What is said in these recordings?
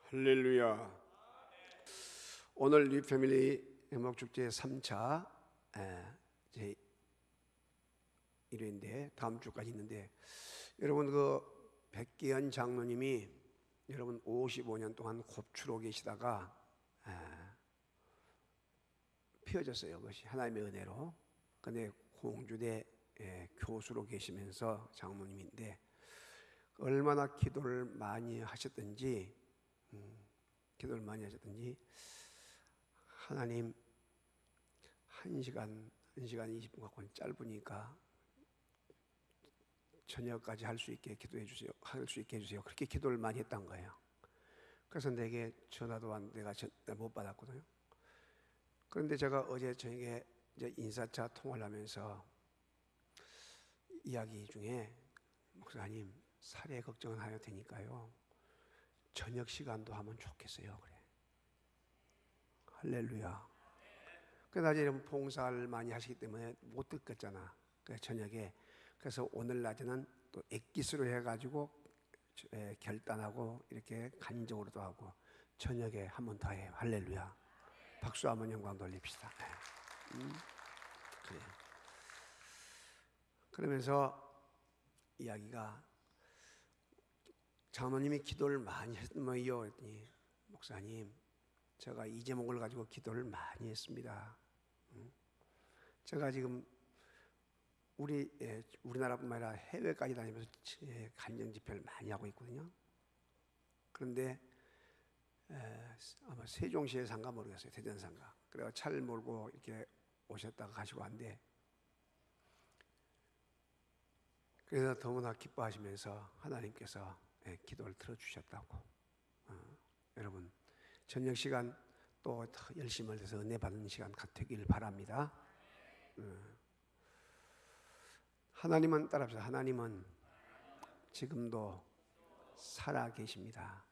할렐루야. 오늘 리패밀리 행복축제 3차 제 1회인데 다음 주까지 있는데, 여러분 백기현 장로님이 여러분 55년 동안 곱추로 계시다가 피어졌어요. 그것이 하나님의 은혜로. 근데 공주대 교수로 계시면서 장로님인데 얼마나 기도를 많이 하셨던지 하나님 1시간 20분 갖고는 짧으니까 저녁까지 할 수 있게 기도해 주세요. 할 수 있게 해주세요. 그렇게 기도를 많이 했던 거예요. 그래서 내게 전화도 내가 못 받았거든요. 그런데 제가 어제 저녁에 이제 인사차 통화를 하면서 이야기 중에, 목사님 살해 걱정은 해야 되니까요 저녁 시간도 하면 좋겠어요. 그래. 할렐루야. 그래서 낮에는 봉사를 많이 하시기 때문에 못 듣겠잖아. 그래서 저녁에, 그래서 오늘 낮에는 또 액기스로 해가지고 결단하고 이렇게 간증으로도 하고 저녁에 한 번 더 해요. 할렐루야. 박수 한번 영광 돌립시다. 그래. 그러면서 이야기가, 장로님이 기도를 많이 했더니요 했더니, 목사님 제가 이 제목을 가지고 기도를 많이 했습니다. 제가 지금 우리나라뿐만 아니라 해외까지 다니면서 간증 집회를 많이 하고 있거든요. 그런데 아마 세종시에 산가 모르겠어요. 대전산가. 그래서 차를 몰고 이렇게 오셨다가 가시고 한데, 그래서 너무나 기뻐하시면서 하나님께서 기도를 들어주셨다고. 여러분 저녁 시간 또 열심을 해서 은혜 받는 시간 되길 바랍니다. 하나님은, 따라합시다. 하나님은 지금도 살아 계십니다.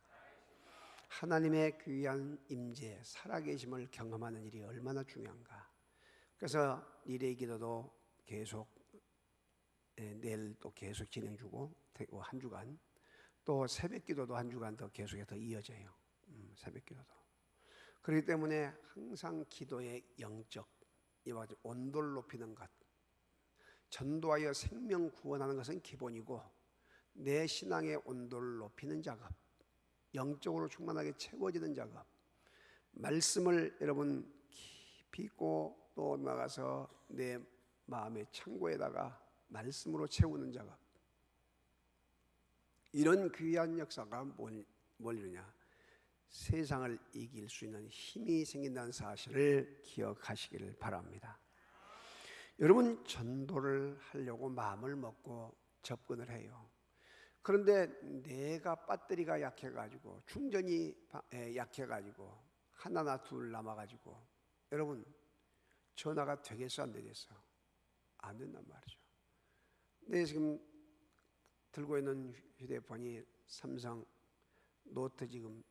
하나님의 귀한 임재, 살아계심을 경험하는 일이 얼마나 중요한가. 그래서 리레이 기도도 계속 내일 또 계속 진행 주고, 한 주간 또 새벽 기도도 한 주간 더 계속해서 이어져요. 새벽 기도도. 그렇기 때문에 항상 기도의 영적, 이와 같이 온도를 높이는 것, 전도하여 생명 구원하는 것은 기본이고, 내 신앙의 온도를 높이는 작업, 영적으로 충만하게 채워지는 작업, 말씀을 여러분 깊이 있고 또 나가서 내 마음의 창고에다가 말씀으로 채우는 작업, 이런 귀한 역사가 뭘 이루냐? 세상을 이길 수 있는 힘이 생긴다는 사실을 기억하시기를 바랍니다. 여러분 전도를 하려고 마음을 먹고 접근을 해요. 그런데 내가 배터리가 약해가지고, 충전이 약해가지고 하나나 둘 남아가지고, 여러분 전화가 되겠어 안 되겠어? 안 된단 말이죠. 내 지금 들고 있는 휴대폰이 삼성 노트 지금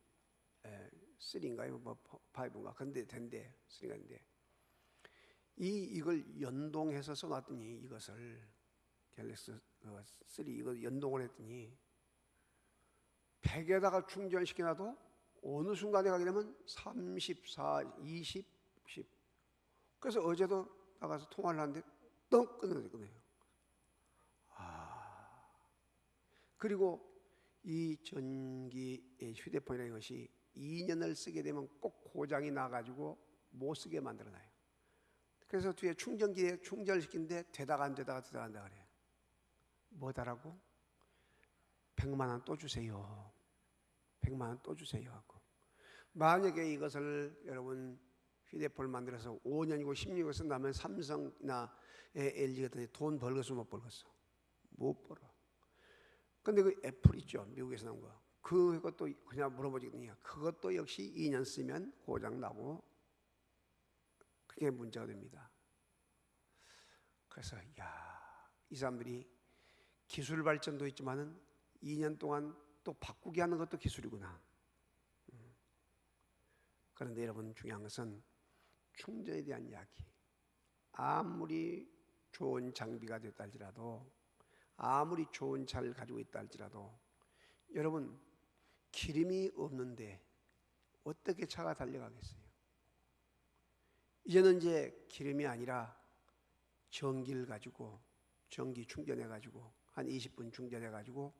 3인가요? 5인가? 근데 된대. 3인가인데 이걸 연동해서 써놨더니, 이것을 갤럭시 3 이거 연동을 했더니 100에다가 충전시켜놔도 어느 순간에 가게 되면 34, 20, 10. 그래서 어제도 나가서 통화를 하는데 떡 끊어졌거든요. 그리고 이 전기 휴대폰이라는 것이 2년을 쓰게 되면 꼭 고장이 나가지고 못 쓰게 만들어놔요. 그래서 뒤에 충전기에 충전을 시키는데 되다가 안 되다가 그래요. 뭐다라고? 100만 원 또 주세요. 100만 원 또 주세요 하고. 만약에 이것을 여러분 휴대폰을 만들어서 5년이고 16년을 쓴다면 삼성이나 LG 같은 데 돈 벌겠어 못 벌겠어? 못 벌어. 근데 그 애플 있죠, 미국에서 나온 거, 그것도 그냥 물어보거든요. 그것도 역시 2년 쓰면 고장 나고 그게 문제가 됩니다. 그래서 이 사람들이 기술 발전도 있지만은 2년 동안 또 바꾸게 하는 것도 기술이구나. 그런데 여러분 중요한 것은 충전에 대한 이야기. 아무리 좋은 장비가 됐다 할지라도, 아무리 좋은 차를 가지고 있다 할지라도, 여러분 기름이 없는데 어떻게 차가 달려가겠어요? 이제는 이제 기름이 아니라 전기를 가지고 전기 충전해 가지고 한 20분 충전해 가지고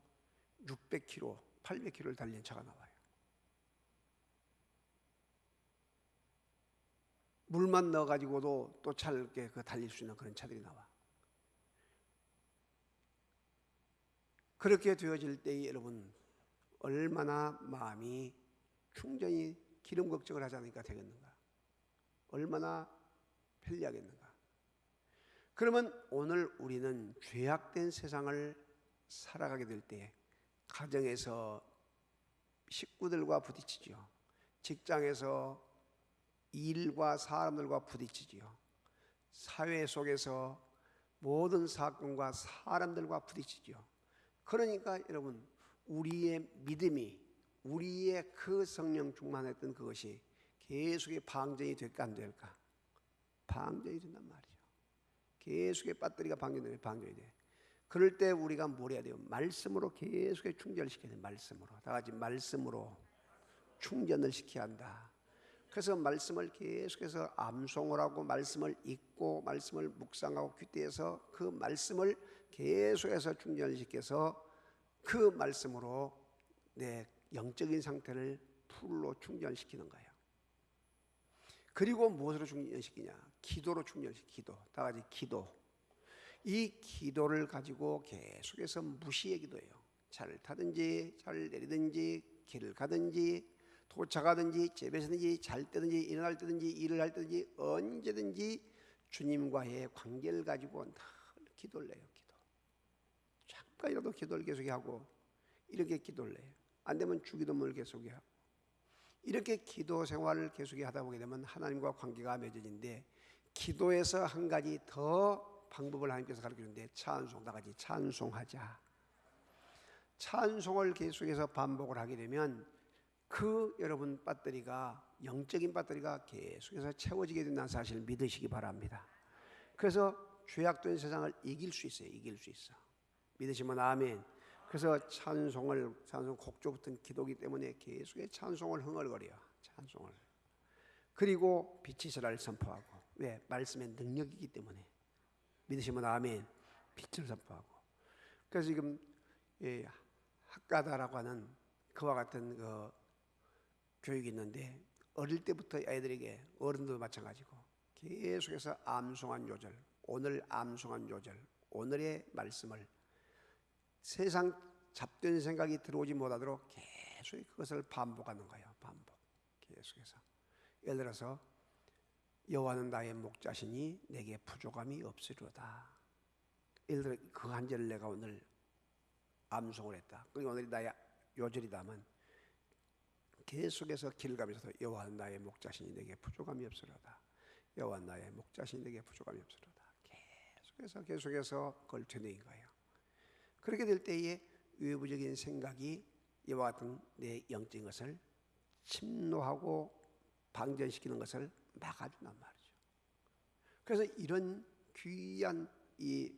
600km, 800km를 달리는 차가 나와요. 물만 넣어 가지고도 또 차를 달릴 수 있는 그런 차들이 나와. 그렇게 되어질 때에 여러분 얼마나 마음이 충전이 기름 걱정을 하지 않으니까 되겠는가? 얼마나 편리하겠는가? 그러면 오늘 우리는 죄악된 세상을 살아가게 될 때 가정에서 식구들과 부딪히지요. 직장에서 일과 사람들과 부딪히지요. 사회 속에서 모든 사건과 사람들과 부딪히지요. 그러니까 여러분 우리의 믿음이 우리의 그 성령 충만했던 그것이 계속의 방전이 될까 안 될까? 방전이 된단 말이죠. 계속의 배터리가 방전이 돼. 그럴 때 우리가 뭘 해야 돼요? 말씀으로 계속의 충전을 시켜야 돼요. 말씀으로. 다 같이 말씀으로 충전을 시켜야 한다. 그래서 말씀을 계속해서 암송을 하고 말씀을 읽고 말씀을 묵상하고 귀띠에서 그 말씀을 계속해서 충전을 시켜서 그 말씀으로 내 영적인 상태를 풀로 충전시키는 거예요. 그리고 무엇으로 충전시키냐? 기도로 충전시켜. 기도. 다 같이 기도. 이 기도를 가지고 계속해서 무시의 기도예요. 차를 타든지 차를 내리든지 길을 가든지 도착하든지 집에서든지 잘 때든지 일어날 때든지 일을 할 때든지 언제든지 주님과의 관계를 가지고 늘 기도를 해요. 기도. 잠깐이라도 기도를 계속하고 이렇게 기도를 해요. 안 되면 주기도문을 계속하고 이렇게 기도 생활을 계속하다 보게 되면 하나님과 관계가 맺어지는데 기도에서 한 가지 더 방법을 하나님께서 가르쳐주는데 찬송. 다 같이 찬송하자. 찬송을 계속해서 반복을 하게 되면 그 여러분 배터리가 영적인 배터리가 계속해서 채워지게 된다는 사실을 믿으시기 바랍니다. 그래서 죄악된 세상을 이길 수 있어요. 이길 수 있어. 믿으시면 아멘. 그래서 찬송 곡조부터는 기도기 때문에 계속의 찬송을 흥얼거려. 찬송을. 그리고 빛이 있으라를 선포하고. 왜? 말씀의 능력이기 때문에. 믿으시면 아멘. 빛을 선포하고. 그래서 지금 학가다라고 하는 그와 같은 그 교육이 있는데 어릴 때부터 아이들에게 어른도 마찬가지고 계속해서 암송한 요절, 오늘 암송한 요절, 오늘의 말씀을 세상 잡된 생각이 들어오지 못하도록 계속 그것을 반복하는 거예요. 반복. 계속해서. 예를 들어서 여호와는 나의 목자시니 내게 부족함이 없으리로다. 예를 들어 그 한 절을 내가 오늘 암송을 했다. 그게 오늘이 나의 요절이다면 계속해서 길 가면서 여호와는 나의 목자시니 내게 부족함이 없으리로다. 여호와는 나의 목자시니 내게 부족함이 없으리로다. 계속해서 그걸 되뇌인 거예요. 그렇게 될 때에 외부적인 생각이 이와 같은 내 영적인 것을 침노하고 방전시키는 것을 막아준단 말이죠. 그래서 이런 귀한 이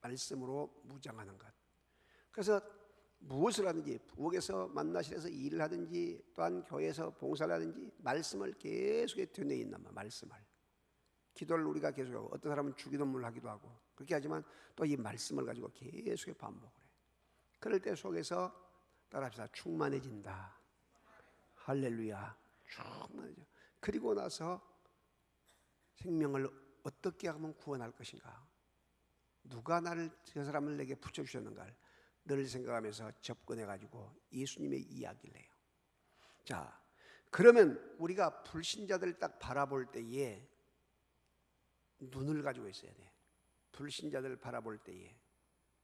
말씀으로 무장하는 것. 그래서 무엇을 하든지 부엌에서 만나실에서 일을 하든지 또한 교회에서 봉사를 하든지 말씀을 계속해 되뇌인단 말이에요. 말씀을. 기도를 우리가 계속하고 어떤 사람은 주기도문을 하기도 하고 그렇게 하지만 또 이 말씀을 가지고 계속해 반복을 해. 그럴 때 속에서 따라합시다. 충만해진다. 할렐루야. 충만해져. 그리고 나서 생명을 어떻게 하면 구원할 것인가? 누가 나를 저 사람을 내게 붙여주셨는가? 늘 생각하면서 접근해가지고 예수님의 이야기를 해요. 자, 그러면 우리가 불신자들 딱 바라볼 때에 눈을 가지고 있어야 돼. 불신자들 바라볼 때에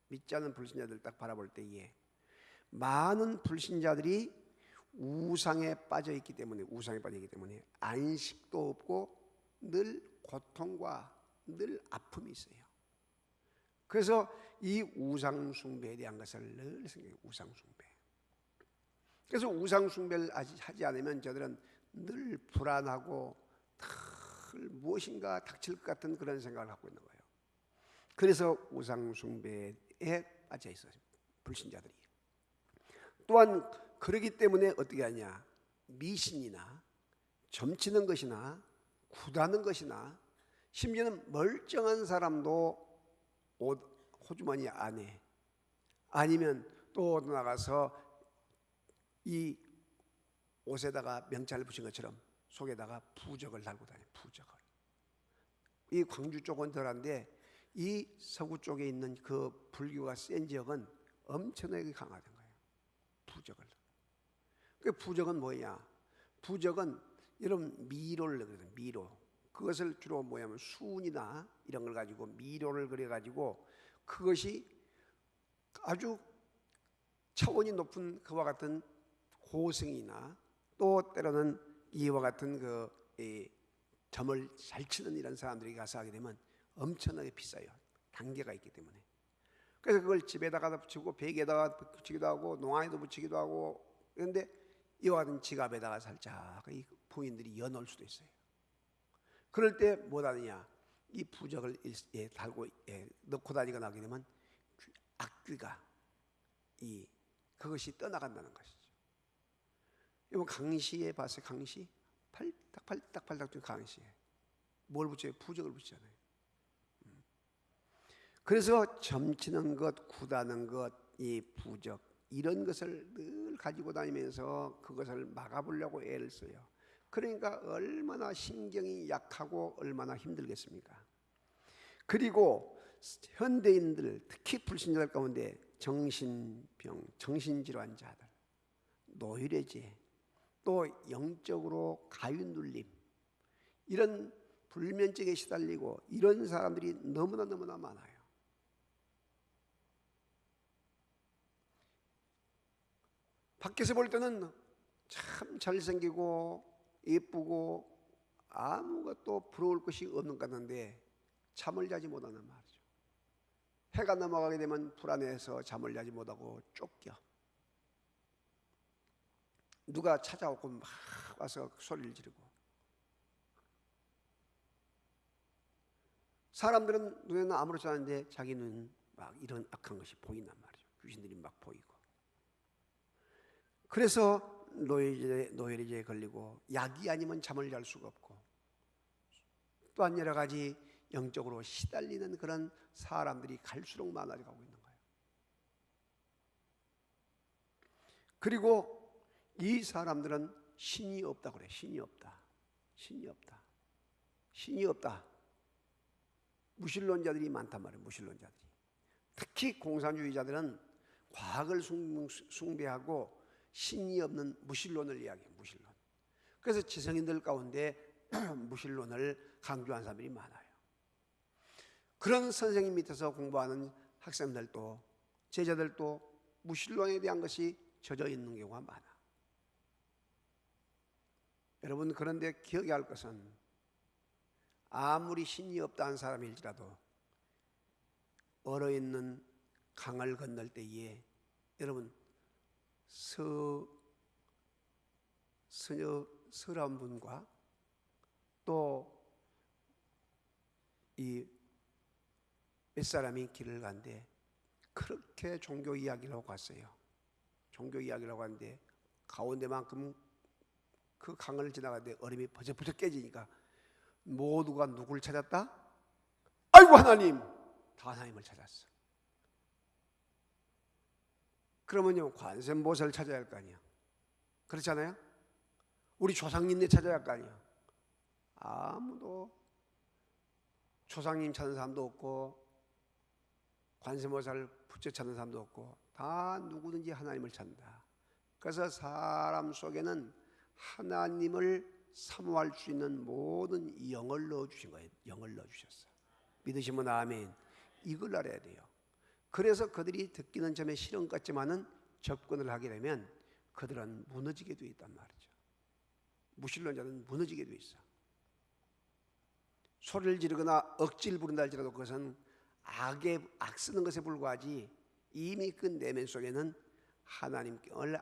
믿지 않는 불신자들 딱 바라볼 때에 많은 불신자들이 우상에 빠져 있기 때문에 안식도 없고 늘 고통과 늘 아픔이 있어요. 그래서 이 우상 숭배에 대한 것을 늘 생각해요. 우상 숭배. 그래서 우상 숭배를 하지 않으면 저들은 늘 불안하고 늘 무엇인가 닥칠 것 같은 그런 생각을 갖고 있는 거예요. 그래서 우상 숭배에 빠져 있어요. 불신자들이. 또한 그러기 때문에 어떻게 하냐? 미신이나 점치는 것이나 굿하는 것이나 심지어는 멀쩡한 사람도 옷 호주머니 안에 아니면 또 나가서 이 옷에다가 명찰을 붙인 것처럼 속에다가 부적을 달고 다녀요. 부적을. 이 광주 쪽은 덜한데 이 서구 쪽에 있는 그 불교가 센 지역은 엄청나게 강화된 거예요. 부적을. 그 부적은 뭐냐? 부적은 이런 미로를 그려요. 미로. 그것을 주로 뭐냐면 순이나 이런 걸 가지고 미로를 그려가지고 그것이 아주 차원이 높은 그와 같은 고승이나 또 때로는 이와 같은 점을 잘 치는 이런 사람들이 가서 하게 되면 엄청나게 비싸요. 단계가 있기 때문에. 그래서 그걸 집에다가 붙이고 베개에다가 붙이기도 하고 농안에도 붙이기도 하고 그런데 이와 같은 지갑에다가 살짝 이 부인들이 여놓을 수도 있어요. 그럴 때 못하느냐? 이 부적을 달고 넣고 다니거나 하게 되면 악귀가 그것이 떠나간다는 것이죠. 이번 강시에 봤어요. 강시 팔딱팔딱 뛴 강시에 뭘 붙여요? 부적을 붙이잖아요. 그래서 점치는 것, 굿하는 것, 이 부적 이런 것을 늘 가지고 다니면서 그것을 막아보려고 애를 써요. 그러니까 얼마나 신경이 약하고 얼마나 힘들겠습니까? 그리고 현대인들 특히 불신자들 가운데 정신병, 정신질환자들, 노이래제, 또 영적으로 가위 눌림 이런 불면증에 시달리고 이런 사람들이 너무나 많아요. 밖에서 볼 때는 참 잘생기고 예쁘고 아무것도 부러울 것이 없는 것 같은데 잠을 자지 못하는 말이죠. 해가 넘어가게 되면 불안해서 잠을 자지 못하고 쫓겨. 누가 찾아오고 막 와서 소리를 지르고. 사람들은 눈에는 아무렇지 않은데 자기는 막 이런 악한 것이 보인단 말이죠. 귀신들이 막 보이고. 그래서 노예제에 걸리고 약이 아니면 잠을 잘 수가 없고 또한 여러 가지 영적으로 시달리는 그런 사람들이 갈수록 많아져가고 있는 거예요. 그리고 이 사람들은 신이 없다고 그래요. 신이 없다. 신이 없다. 신이 없다. 무신론자들이 많단 말이에요. 무신론자들이. 특히 공산주의자들은 과학을 숭배하고 신이 없는 무신론을 이야기해요. 무신론. 그래서 지성인들 가운데 무신론을 강조한 사람들이 많아요. 그런 선생님 밑에서 공부하는 학생들도 제자들도 무신론에 대한 것이 젖어 있는 경우가 많아. 여러분 그런데 기억해야 할 것은 아무리 신이 없다는 사람일지라도 얼어있는 강을 건널 때에 여러분 서러운 분과 또 이 몇 사람이 길을 가는데 그렇게 종교 이야기를 하고 갔어요. 종교 이야기를 하고 갔는데 가운데만큼 그 강을 지나가는데 얼음이 버쩍버쩍 깨지니까 모두가 누굴 찾았다? 아이고 하나님! 다 하나님을 찾았어. 그러면요 관세음보살을 찾아야 할 거 아니야. 그렇잖아요? 우리 조상님네 찾아야 할 거 아니야. 아무도 조상님 찾는 사람도 없고 관세음보살을 부처 찾는 사람도 없고 다 누구든지 하나님을 찾는다. 그래서 사람 속에는 하나님을 사모할 수 있는 모든 영을 넣어주신 거예요. 영을 넣어주셨어요. 믿으시면 아멘. 이걸 알아야 돼요. 그래서 그들이 듣기는 점에 실험 같지만은 접근을 하게 되면 그들은 무너지게 되어 있단 말이죠. 무신론자는 무너지게 되어 있어. 소리를 지르거나 억지를 부른다 할지라도 그것은 악 쓰는 것에 불과하지 이미 그 내면 속에는 하나님을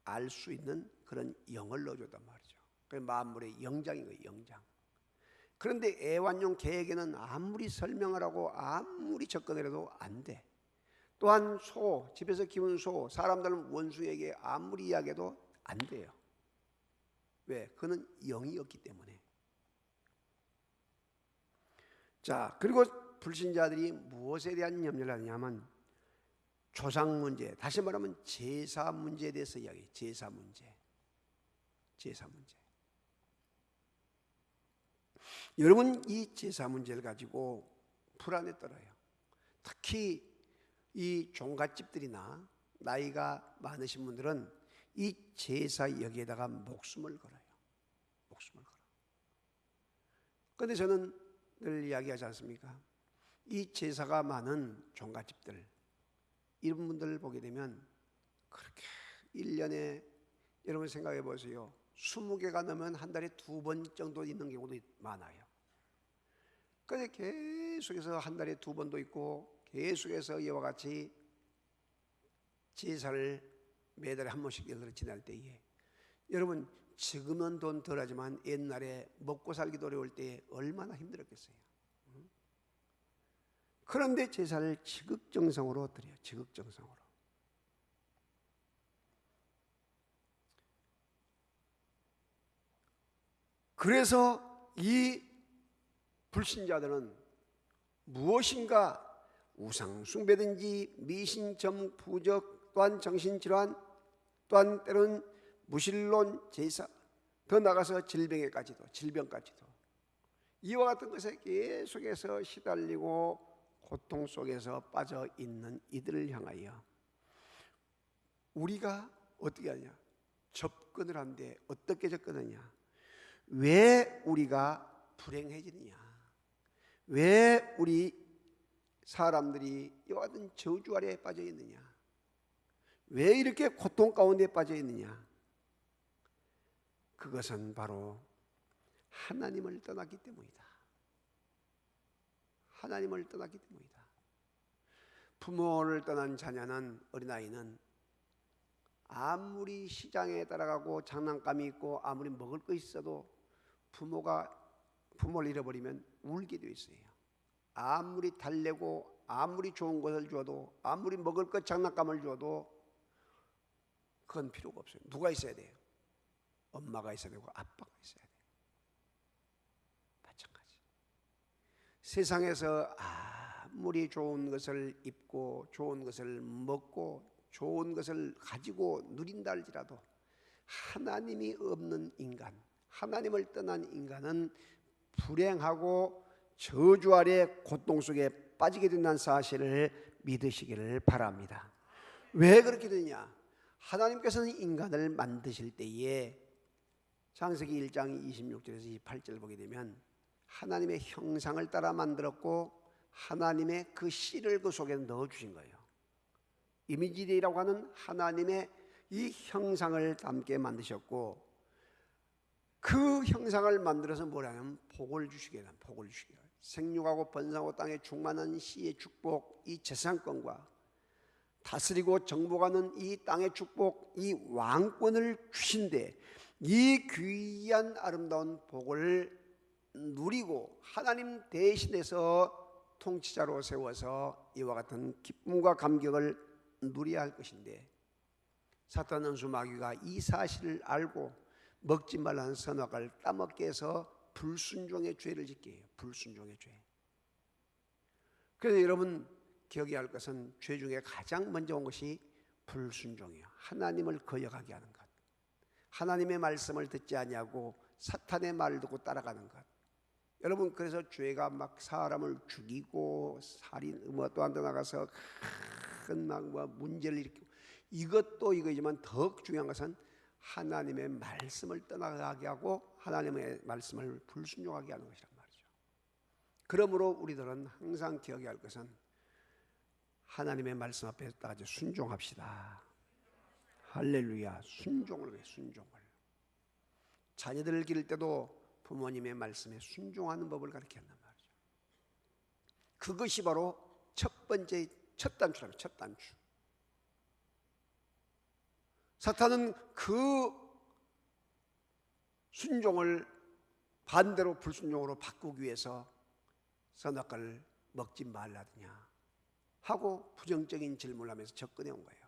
알 수 있는 그런 영을 넣어줬단 말이죠. 그게 만물의 영장인 거예요. 영장. 그런데 애완용 개에게는 아무리 설명을 하고 아무리 접근을 해도 안 돼. 또한 집에서 키우는 사람들은 원숭이에게 아무리 이야기해도 안 돼요. 왜? 그는 영이었기 때문에. 자, 그리고 불신자들이 무엇에 대한 염려를 하냐면 조상 문제, 다시 말하면 제사 문제에 대해서 이야기해요. 제사 문제. 여러분, 이 제사 문제를 가지고 불안에 떨어요. 특히 이 종갓집들이나 나이가 많으신 분들은 이 제사 여기에다가 목숨을 걸어요. 그런데 저는 늘 이야기하지 않습니까? 이 제사가 많은 종갓집들, 이런 분들을 보게 되면 그렇게 1년에 여러분 생각해 보세요. 20개가 넘으면 한 달에 2번 정도 있는 경우도 많아요. 그런데 계속해서 한 달에 2번도 있고 계속해서 이와 같이 제사를 매달에 한 번씩 예를 들어 지날 때에 여러분 지금은 돈 덜하지만 옛날에 먹고 살기도 어려울 때 얼마나 힘들었겠어요. 그런데 제사를 지극정성으로 드려요. 지극정성으로. 그래서 이 불신자들은 무엇인가 우상 숭배든지 미신점 부적 또한 정신질환 또한 때로는 무신론 제사 더 나가서 질병까지도 이와 같은 것에 계속해서 시달리고 고통 속에서 빠져 있는 이들을 향하여 우리가 어떻게 하냐? 접근을 하는데 어떻게 접근하냐? 왜 우리가 불행해지느냐? 왜 우리 사람들이 이와 같은 저주 아래에 빠져 있느냐? 왜 이렇게 고통 가운데 빠져 있느냐? 그것은 바로 하나님을 떠났기 때문이다. 하나님을 떠났기 때문이다. 부모를 떠난 자녀는, 어린아이는 아무리 시장에 따라가고 장난감이 있고 아무리 먹을 거 있어도 부모를 잃어버리면 울게 되어 있어요. 아무리 달래고 아무리 좋은 것을 줘도 아무리 먹을 것 장난감을 줘도 그건 필요가 없어요. 누가 있어야 돼요? 엄마가 있어야 되고 아빠가 있어야 돼요. 마찬가지. 세상에서 아무리 좋은 것을 입고 좋은 것을 먹고 좋은 것을 가지고 누린다 할지라도 하나님이 없는 인간, 하나님을 떠난 인간은 불행하고 저주 아래 고통 속에 빠지게 된다는 사실을 믿으시기를 바랍니다. 왜 그렇게 되냐? 하나님께서는 인간을 만드실 때에 창세기 1장 26절에서 28절을 보게 되면 하나님의 형상을 따라 만들었고 하나님의 그 씨를 그 속에 넣어주신 거예요. 이미지라고 하는 하나님의 이 형상을 담게 만드셨고 그 형상을 만들어서 뭐라냐면 복을 주시게 해요. 복을 주시게 해요. 생육하고 번성하고 땅에 충만한 씨의 축복, 이 재산권과 다스리고 정복하는 이 땅의 축복, 이 왕권을 주신데 이 귀한 아름다운 복을 누리고 하나님 대신해서 통치자로 세워서 이와 같은 기쁨과 감격을 누려야 할 것인데 사탄 원수 마귀가 이 사실을 알고 먹지 말라는 선악과를 따먹게 해서 불순종의 죄를 짓게 해요. 불순종의 죄. 그래서 여러분 기억해야 할 것은 죄 중에 가장 먼저 온 것이 불순종이에요. 하나님을 거역하게 하는 것, 하나님의 말씀을 듣지 아니하고 사탄의 말을 듣고 따라가는 것. 여러분 그래서 죄가 막 사람을 죽이고 살인, 또 한 더 나가서 큰 문제를 일으키고 이것도 이거지만 더 중요한 것은 하나님의 말씀을 떠나가게 하고 하나님의 말씀을 불순종하게 하는 것이란 말이죠. 그러므로 우리들은 항상 기억해야 할 것은 하나님의 말씀 앞에 따라서 순종합시다. 할렐루야. 순종을 해. 순종을. 자녀들을 기를 때도 부모님의 말씀에 순종하는 법을 가르친단 말이죠. 그것이 바로 첫 번째 첫 단추랍니다. 첫 단추. 사탄은 그 순종을 반대로 불순종으로 바꾸기 위해서 선악과를 먹지 말라느냐 하고 부정적인 질문을 하면서 접근해 온 거예요.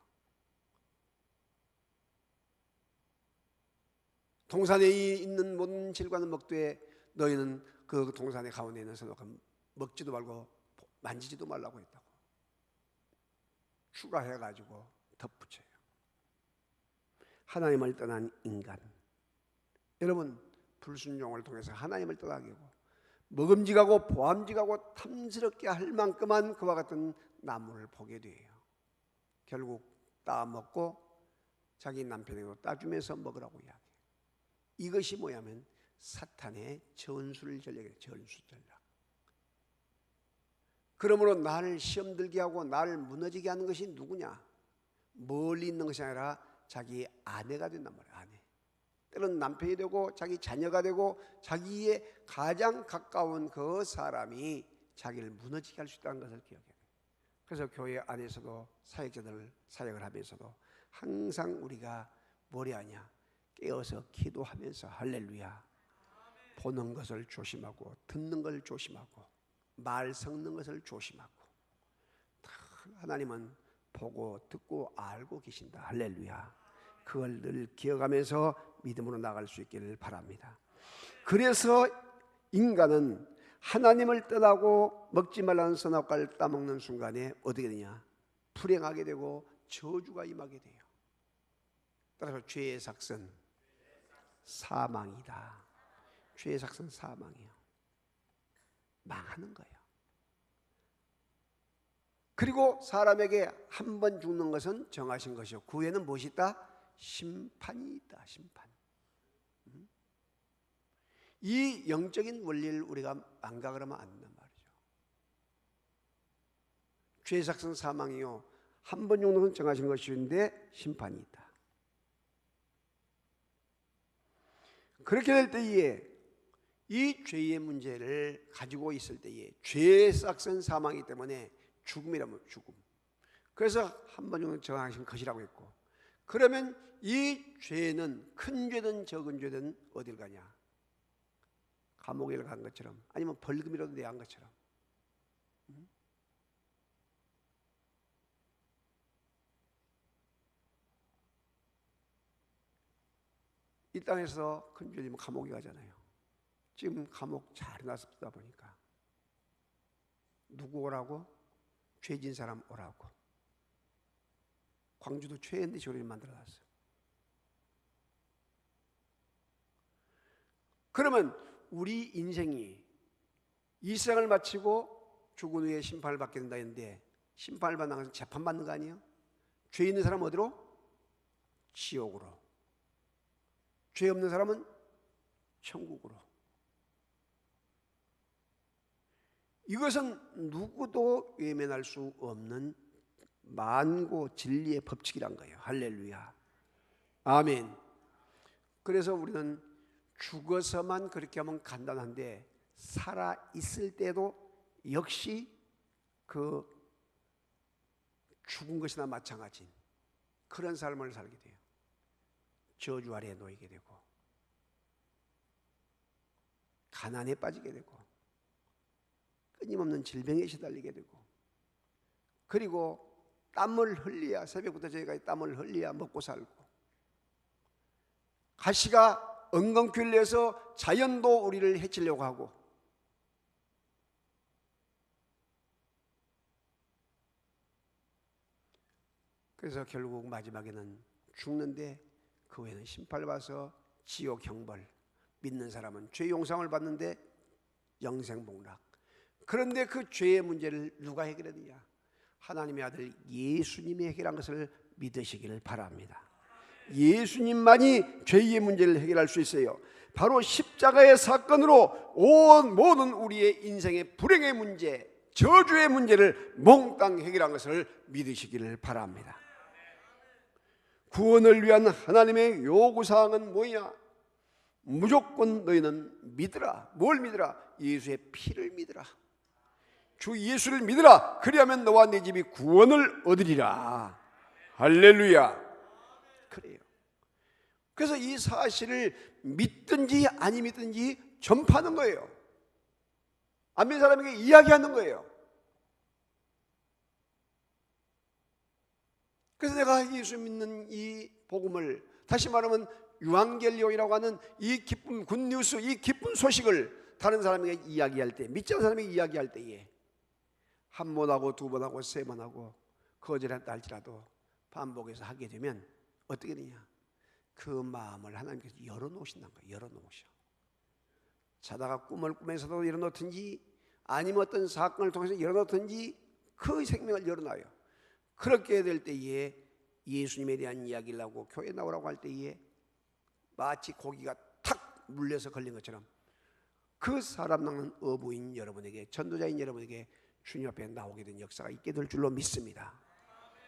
동산에 있는 모든 질과는 먹되 너희는 그 동산의 가운데 있는 선악과는 먹지도 말고 만지지도 말라고 했다고 추가해가지고 덧붙여요. 하나님을 떠난 인간, 여러분 불순종을 통해서 하나님을 떠나게 하고 먹음직하고 보암직하고 탐스럽게 할 만큼만 그와 같은 나무를 보게 돼요. 결국 따먹고 자기 남편에게 따주면서 먹으라고 이야기해요. 이것이 뭐냐면 사탄의 전술 전략이에요. 전술 전략. 그러므로 나를 시험 들게 하고 나를 무너지게 하는 것이 누구냐? 멀리 있는 것이 아니라 자기 아내가 된단 말이에요. 아내. 때로는 남편이 되고 자기 자녀가 되고 자기의 가장 가까운 그 사람이 자기를 무너지게 할 수 있다는 것을 기억해야 돼요. 그래서 교회 안에서도 사역자들 사역을 하면서도 항상 우리가 뭐라 하냐? 깨어서 기도하면서 할렐루야, 보는 것을 조심하고 듣는 것을 조심하고 말 섞는 것을 조심하고, 하나님은 보고 듣고 알고 계신다. 할렐루야. 그걸 늘 기억하면서 믿음으로 나갈 수 있기를 바랍니다. 그래서 인간은 하나님을 떠나고 먹지 말라는 선악과를 따먹는 순간에 어떻게 되냐? 불행하게 되고 저주가 임하게 돼요. 따라서 죄의 삭은 사망이다. 죄의 삭은 사망이에요. 망하는 거예요. 그리고 사람에게 한 번 죽는 것은 정하신 것이요, 그 후에는 무엇이 있다? 심판이 있다. 심판. 이 영적인 원리를 우리가 망각을 하면 안 된단 말이죠. 죄의 삭은 사망이요, 한 번 죽는 것은 정하신 것인데 심판이 있다. 그렇게 될 때에 이 죄의 문제를 가지고 있을 때에 죄의 삭은 사망이기 때문에 죽음이라면 죽음. 그래서 한 번 정도 정하신 것이라고 했고, 그러면 이 죄는 큰 죄든 적은 죄든 어딜 가냐? 감옥에 간 것처럼, 아니면 벌금이라도 내야 한 것처럼. 이 땅에서 큰 죄지면 감옥에 가잖아요. 지금 감옥 잘 놨다 보니까 누구 오라고? 죄진 사람 오라고. 광주도 최현대 조리를 만들어놨어요. 그러면 우리 인생이 이 생을 마치고 죽은 후에 심판을 받게 된다 했는데, 심판을 받는 것은 재판받는 거 아니에요? 죄 있는 사람은 어디로? 지옥으로. 죄 없는 사람은 천국으로. 이것은 누구도 외면할 수 없는 만고 진리의 법칙이란 거예요. 할렐루야. 아멘. 그래서 우리는 죽어서만 그렇게 하면 간단한데, 살아 있을 때도 역시 그 죽은 것이나 마찬가지인 그런 삶을 살게 돼요. 저주 아래에 놓이게 되고, 가난에 빠지게 되고, 끊임없는 질병에 시달리게 되고, 그리고 땀을 흘려야, 새벽부터 저희가 땀을 흘려야 먹고 살고, 가시가 엉겅퀴를 내서 자연도 우리를 해치려고 하고, 그래서 결국 마지막에는 죽는데 그 후에는 심판을 받아서 지옥 형벌, 믿는 사람은 죄 용서를 받는데 영생복락. 그런데 그 죄의 문제를 누가 해결해야 되냐? 하나님의 아들 예수님이 해결한 것을 믿으시기를 바랍니다. 예수님만이 죄의 문제를 해결할 수 있어요. 바로 십자가의 사건으로 온 모든 우리의 인생의 불행의 문제, 저주의 문제를 몽땅 해결한 것을 믿으시기를 바랍니다. 구원을 위한 하나님의 요구사항은 뭐냐? 무조건 너희는 믿으라. 뭘 믿으라? 예수의 피를 믿으라. 주 예수를 믿으라. 그리하면 너와 네 집이 구원을 얻으리라. 할렐루야. 그래요. 그래서 이 사실을 믿든지 아니 믿든지 전파하는 거예요. 안 믿는 사람에게 이야기하는 거예요. 그래서 내가 예수 믿는 이 복음을, 다시 말하면 유한겔리온이라고 하는 이 기쁜 굿뉴스, 이 기쁜 소식을 다른 사람에게 이야기할 때, 믿지 않는 사람에게 이야기할 때에 한 번 하고 두 번 하고 세 번 하고 거절했다 할지라도 반복해서 하게 되면 어떻게 되냐? 그 마음을 하나님께서 열어놓으신다는 거예요. 열어놓으셔. 자다가 꿈을 꾸면서도 열어놓든지 아니면 어떤 사건을 통해서 열어놓든지 그 생명을 열어놔요. 그렇게 될 때에 예수님에 대한 이야기를 하고 교회 나오라고 할 때에 마치 고기가 탁 물려서 걸린 것처럼 그 사람 낳는 어부인 여러분에게, 전도자인 여러분에게 주님 앞에 나오게 된 역사가 있게 될 줄로 믿습니다.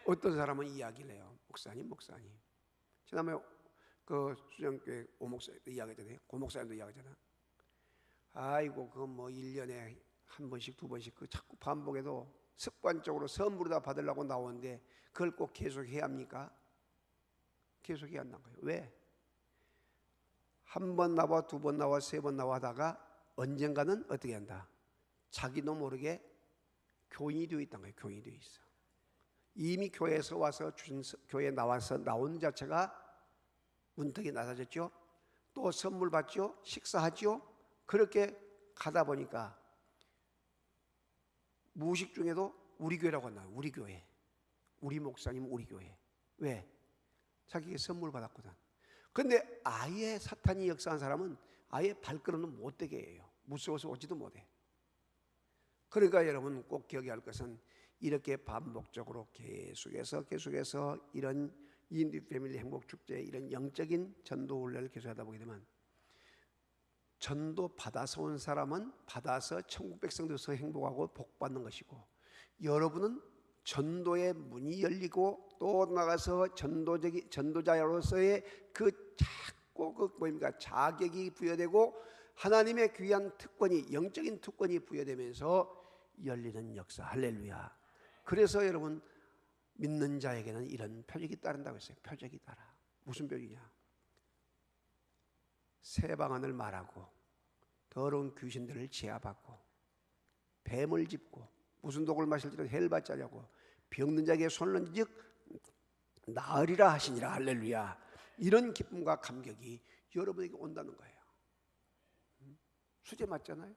어떤 사람은 이야기를 해요. 목사님. 지난번에 그 수정교회 오목사님도 이야기했잖아요. 고목사님도 이야기하잖아요. 아이고 그 뭐 1년에 한 번씩 두 번씩 그 자꾸 반복해도 습관적으로 선물을 다 받으려고 나오는데 그걸 꼭 계속해야 합니까? 계속해야 한다는 거예요. 왜? 한 번 나와 두 번 나와 세 번 나와 하다가 언젠가는 어떻게 한다? 자기도 모르게 교인이 되어 있다는 거예요. 교인이 되어 있어. 이미 교회에서 와서 교회에 나와서 나오는 자체가 문턱이 낮아졌죠. 또 선물 받죠. 식사하죠. 그렇게 가다 보니까 무의식 중에도 우리 교회라고 하나요. 우리 교회, 우리 목사님 우리 교회. 왜? 자기가 선물 받았거든. 근데 아예 사탄이 역사한 사람은 아예 발걸음은 못 되게 해요. 무서워서 오지도 못해. 그러니까 여러분 꼭 기억해야 할 것은 이렇게 반복적으로 계속해서 이런 인디 패밀리 행복 축제 이런 영적인 전도 훈련을 계속하다 보게 되면 전도 받아서 온 사람은 받아서 천국 백성들로서 행복하고 복 받는 것이고, 여러분은 전도의 문이 열리고 또 나가서 전도자로서의 그 자꾸 그 뭐입니까 자격이 부여되고 하나님의 귀한 특권이, 영적인 특권이 부여되면서 열리는 역사. 할렐루야. 그래서 여러분 믿는 자에게는 이런 표적이 따른다고 했어요. 표적이 따라. 무슨 표적이냐? 새 방언을 말하고 더러운 귀신들을 제압하고 뱀을 짚고 무슨 독을 마실지라도 해를 받지 않냐고 병든 자에게 손을 얹은즉 나으리라 하시니라. 할렐루야. 이런 기쁨과 감격이 여러분에게 온다는 거예요. 수제 맞잖아요.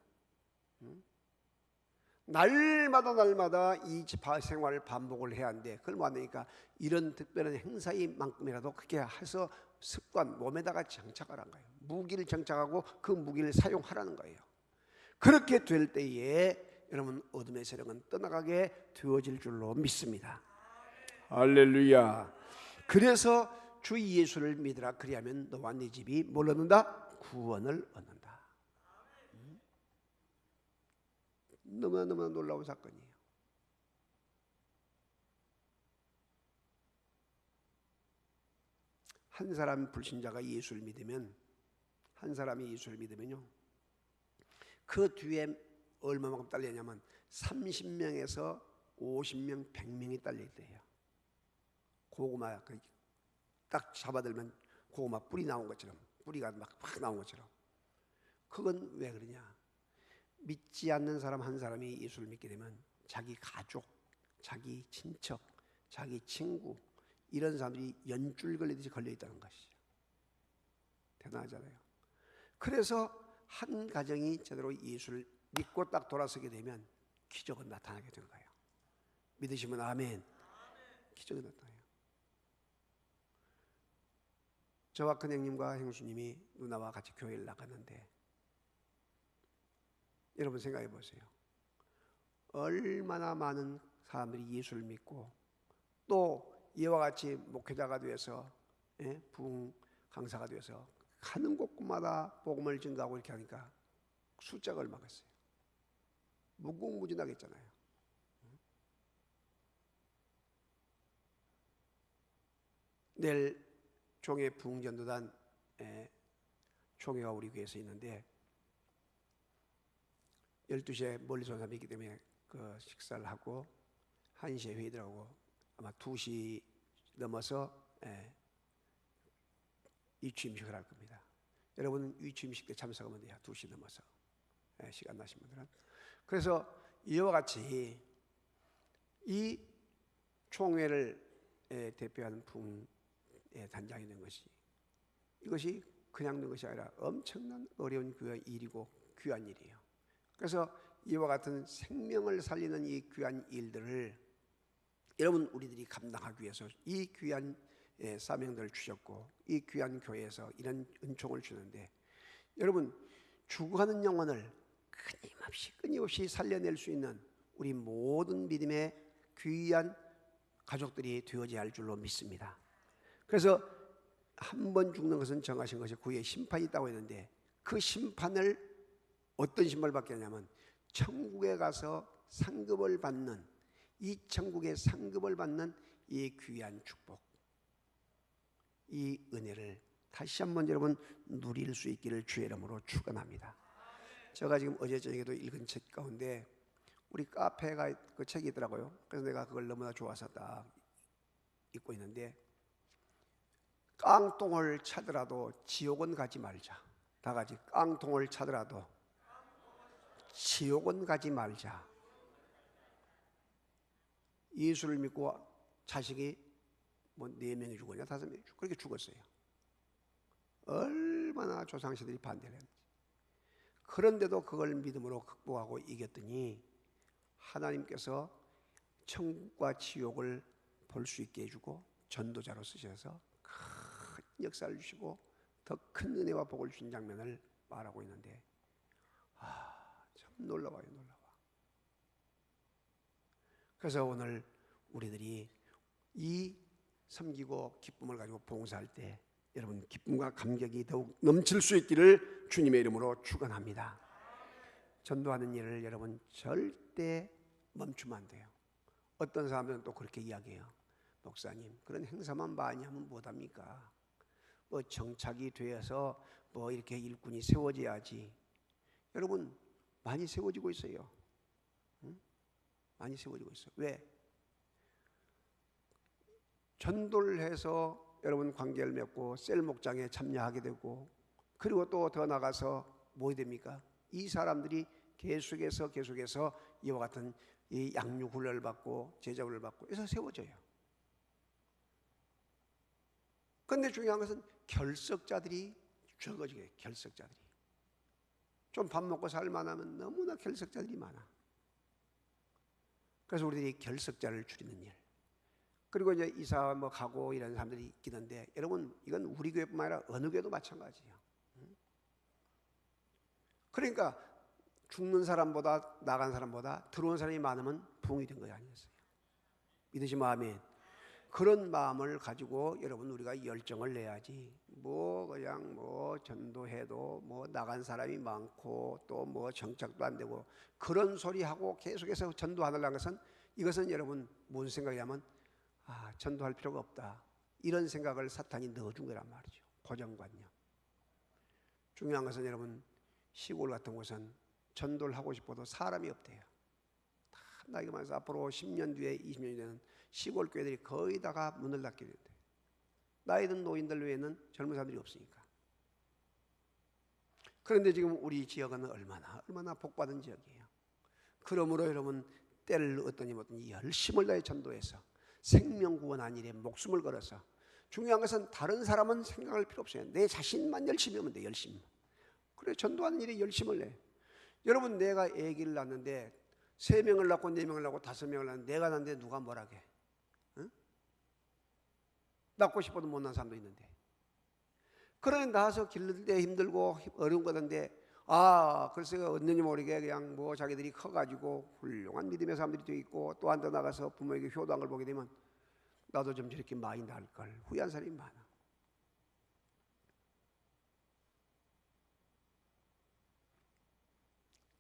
날마다 이 생활을 반복을 해야 하는데 그걸 못하니까 이런 특별한 행사인 만큼이라도 그렇게 해서 습관 몸에다가 장착을 한 거예요. 무기를 장착하고 그 무기를 사용하라는 거예요. 그렇게 될 때에 여러분 어둠의 세력은 떠나가게 되어질 줄로 믿습니다. 할렐루야. 그래서 주 예수를 믿으라. 그리하면 너와 네 집이 뭘 얻는다? 구원을 얻는다. 너무나 놀라운 사건이에요. 한 사람 불신자가 예수를 믿으면, 한 사람이 예수를 믿으면요, 그 뒤에 얼마만큼 딸리냐면 30명에서 50명, 100명이 딸릴 때예요. 고구마 딱 잡아들면 고구마 뿌리 나온 것처럼, 뿌리가 막 나온 것처럼. 그건 왜 그러냐? 믿지 않는 사람 한 사람이 예수를 믿게 되면 자기 가족, 자기 친척, 자기 친구 이런 사람들이 연줄 걸리듯이 걸려있다는 것이죠. 대단하잖아요. 그래서 한 가정이 제대로 예수를 믿고 딱 돌아서게 되면 기적은 나타나게 되는 거예요. 믿으시면 아멘. 기적이 나타나요. 저와 큰 형님과 형수님이 누나와 같이 교회를 나갔는데 여러분 생각해 보세요. 얼마나 많은 사람들이 예수를 믿고 또 이와 같이 목회자가 되어서 부흥 강사가 되어서 가는 곳마다 복음을 증가하고 이렇게 하니까 숫자가 얼마겠어요? 무궁무진하겠잖아요. 내일 종회 부흥전도단 총회가 우리 교회에서 있는데 12시에 멀리서 온 사람이 있기 때문에 그 식사를 하고 1시에 회의를 하고 아마 2시 넘어서 위추임식을 할 겁니다. 여러분 위추임식 때 참석하면 돼요. 2시 넘어서 시간 나신 분들은. 그래서 이와 같이 이 총회를 대표하는 부흥의 단장이 된 것이 이것이 그냥 있는 것이 아니라 엄청난 어려운 일이고 귀한 일이에요. 그래서 이와 같은 생명을 살리는 이 귀한 일들을 여러분 우리들이 감당하기 위해서 이 귀한 사명들을 주셨고 이 귀한 교회에서 이런 은총을 주는데, 여러분 죽어가는 영혼을 끊임없이 살려낼 수 있는 우리 모든 믿음의 귀한 가족들이 되어져야 할 줄로 믿습니다. 그래서 한 번 죽는 것은 정하신 것이 구의 심판이 있다고 했는데, 그 심판을 어떤 심판을 받게 하냐면 천국에 가서 상급을 받는, 이 천국의 상급을 받는 이 귀한 축복, 이 은혜를 다시 한번 여러분 누릴 수 있기를 주의 이름으로 축원합니다. 제가 지금 어제 저녁에도 읽은 책 가운데 우리 카페가 그 책이 있더라고요. 그래서 내가 그걸 너무나 좋아서 딱 읽고 있는데, 깡통을 차더라도 지옥은 가지 말자. 다 같이 깡통을 차더라도 지옥은 가지 말자. 예수를 믿고 자식이 뭐 4명이 죽었냐 5명이 죽었냐 그렇게 죽었어요. 얼마나 조상시들이 반대를 했는지. 그런데도 그걸 믿음으로 극복하고 이겼더니 하나님께서 천국과 지옥을 볼 수 있게 해주고 전도자로 쓰셔서 큰 역사를 주시고 더 큰 은혜와 복을 주신 장면을 말하고 있는데, 참 놀라워요. 그래서 오늘 우리들이 이 섬기고 기쁨을 가지고 봉사할 때 여러분 기쁨과 감격이 더욱 넘칠 수 있기를 주님의 이름으로 축원합니다. 전도하는 일을 여러분 절대 멈추면 안 돼요. 어떤 사람들은 또 그렇게 이야기해요. 목사님, 그런 행사만 많이 하면 못합니까? 뭐 정착이 되어서 뭐 이렇게 일꾼이 세워져야지. 여러분 많이 세워지고 있어요. 응? 많이 세워지고 있어요. 왜? 전도를 해서 여러분 관계를 맺고 셀 목장에 참여하게 되고, 그리고 또 더 나가서 뭐 됩니까? 이 사람들이 계속해서 이와 같은 이 양육 훈련을 받고 제자 훈련을 받고 해서 세워져요. 그런데 중요한 것은 결석자들이 적어지게. 결석자들이 좀 밥 먹고 살만하면 너무나 결석자들이 많아. 그래서 우리들이 결석자를 줄이는 일, 그리고 이제 이사 뭐 가고 이런 사람들이 있긴 한데, 여러분 이건 우리 교회뿐만 아니라 어느 교회도 마찬가지예요. 그러니까 죽는 사람보다 나간 사람보다 들어온 사람이 많으면 부흥이 된 거 아니었어요? 믿으시면 아멘. 그런 마음을 가지고 여러분 우리가 열정을 내야지. 뭐 그냥 뭐 전도해도 뭐 나간 사람이 많고 또 뭐 정착도 안 되고 그런 소리 하고 계속해서 전도하려는 것은, 이것은 여러분 무슨 생각이냐면 전도할 필요가 없다, 이런 생각을 사탄이 넣어준 거란 말이죠. 고정관념. 중요한 것은 여러분 시골 같은 곳은 전도를 하고 싶어도 사람이 없대요. 다 나이가 많아서 앞으로 10년 뒤에 20년 뒤에는 시골 교회들이 거의 다가 문을 닫게 된대. 나이 든 노인들 외에는 젊은 사람들이 없으니까. 그런데 지금 우리 지역은 얼마나 복받은 지역이에요. 그러므로 여러분 때를 얻더니 열심을 다해 전도해서 생명 구원한 일에 목숨을 걸어서, 중요한 것은 다른 사람은 생각할 필요 없어요. 내 자신만 열심히 하면 돼. 열심히. 그래, 전도하는 일에 열심을 내. 여러분 내가 아기를 낳는데 3명을 낳고 4명을 낳고 5명을 낳는데 내가 낳는데 누가 뭐라 해? 응? 낳고 싶어도 못 낳은 사람도 있는데, 그러니 낳아서 기를 때 힘들고 어려운 거던데 글쎄 어느니 모르게 그냥 뭐 자기들이 커가지고 훌륭한 믿음의 사람들이 되어 있고 또 한 더 나가서 부모에게 효도한 걸 보게 되면 나도 좀 저렇게 많이 낳을 걸, 후회한 사람이 많아.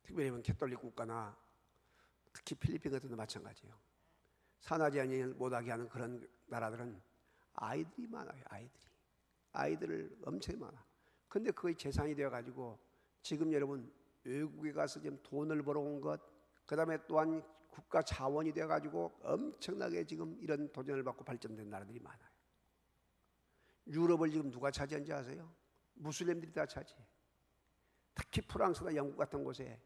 특별히 캐톨릭 국가나 특히 필리핀 같은 데 마찬가지예요. 산하제 아니를 못하게 하는 그런 나라들은 아이들이 많아요. 아이들을 엄청 많아. 근데 그게 재산이 되어가지고 지금 여러분 외국에 가서 지금 돈을 벌어온 것, 그 다음에 또한 국가 자원이 되어가지고 엄청나게 지금 이런 도전을 받고 발전된 나라들이 많아요. 유럽을 지금 누가 차지한지 아세요? 무슬림들이 다 차지해. 특히 프랑스나 영국 같은 곳에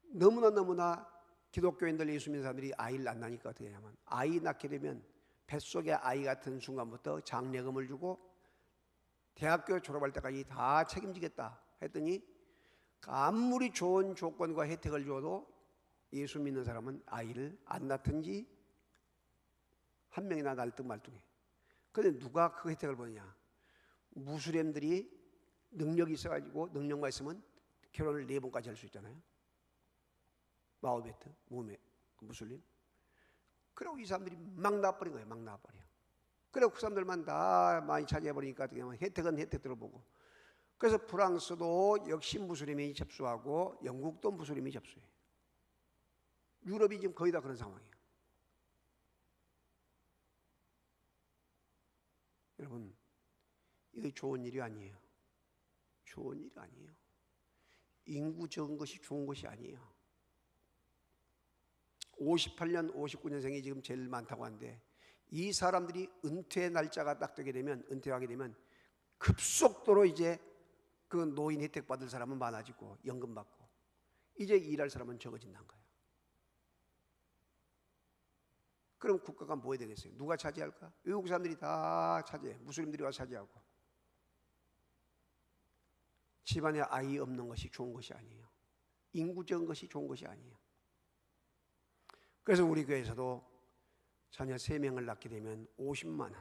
너무나 기독교인들, 예수 믿는 사람들이 아이를 안 낳으니까 어떻게 하냐면, 아이 낳게 되면 뱃속에 아이 같은 순간부터 장례금을 주고 대학교 졸업할 때까지 다 책임지겠다 했더니 아무리 좋은 조건과 혜택을 줘도 예수 믿는 사람은 아이를 안 낳던 지 한 명이나 날듯 말뚝해. 그런데 누가 그 혜택을 보느냐? 무슬림들이 능력이 있어가지고 능력만 있으면 결혼을 4번까지 할 수 있잖아요. 마호메트, 무슬림. 그리고 이 사람들이 막 나와버린 거예요. 막 나와버려. 그리고 그 사람들만 다 많이 차지해버리니까 혜택은 혜택대로 보고. 그래서 프랑스도 역시 무슬림이 접수하고 영국도 무슬림이 접수해요. 유럽이 지금 거의 다 그런 상황이에요. 여러분, 이게 좋은 일이 아니에요. 좋은 일이 아니에요. 인구 적은 것이 좋은 것이 아니에요. 58년, 59년생이 지금 제일 많다고 하는데 이 사람들이 은퇴 날짜가 딱 되게 되면 은퇴하게 되면 급속도로 이제 그 노인 혜택 받을 사람은 많아지고 연금 받고 이제 일할 사람은 적어진다는 거예요. 그럼 국가가 뭐 해야 되겠어요? 누가 차지할까? 외국 사람들이 다 차지해. 무슬림들이 와서 차지하고. 집안에 아이 없는 것이 좋은 것이 아니에요. 인구 적은 것이 좋은 것이 아니에요. 그래서 우리 교회에서도 자녀 3명을 낳게 되면 50만 원,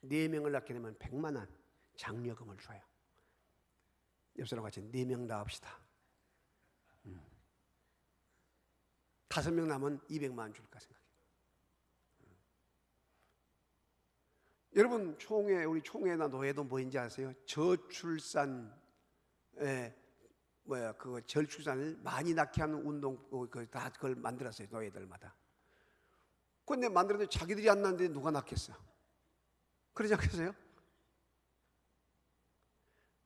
4명을 낳게 되면 100만 원 장려금을 줘요. 옆 사람 같이 4명 낳읍시다. 5명 낳으면 200만 원 줄까 생각해요. 여러분 우리 총회나 노회도 뭐인지 아세요? 저출산 저출산을 많이 낳게 하는 운동 다 그걸 만들었어요. 노예들마다. 그런데 만들어도 자기들이 안 낳는데 누가 낳겠어? 그러지 않겠어요?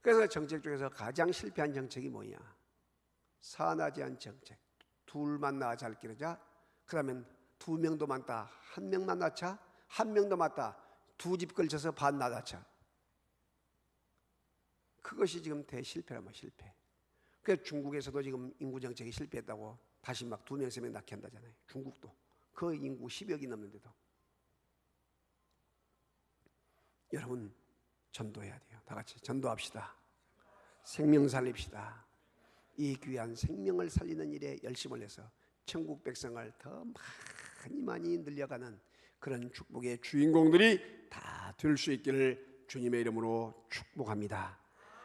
그래서 정책 중에서 가장 실패한 정책이 뭐냐? 산하제한 정책. 둘만 낳아 잘 기르자. 그러면 2명도 많다. 1명만 낳자. 1명도 많다. 2집 걸쳐서 반 낳자. 그것이 지금 대실패라면 실패. 그래서 중국에서도 지금 인구 정책이 실패했다고 다시 막 2명, 3명 낳게 한다잖아요. 중국도. 그 인구 10억이 넘는데도. 여러분 전도해야 돼요. 다 같이 전도합시다. 생명 살립시다. 이 귀한 생명을 살리는 일에 열심을 내서 천국 백성을 더 많이 늘려가는 그런 축복의 주인공들이 다 될 수 있기를 주님의 이름으로 축복합니다.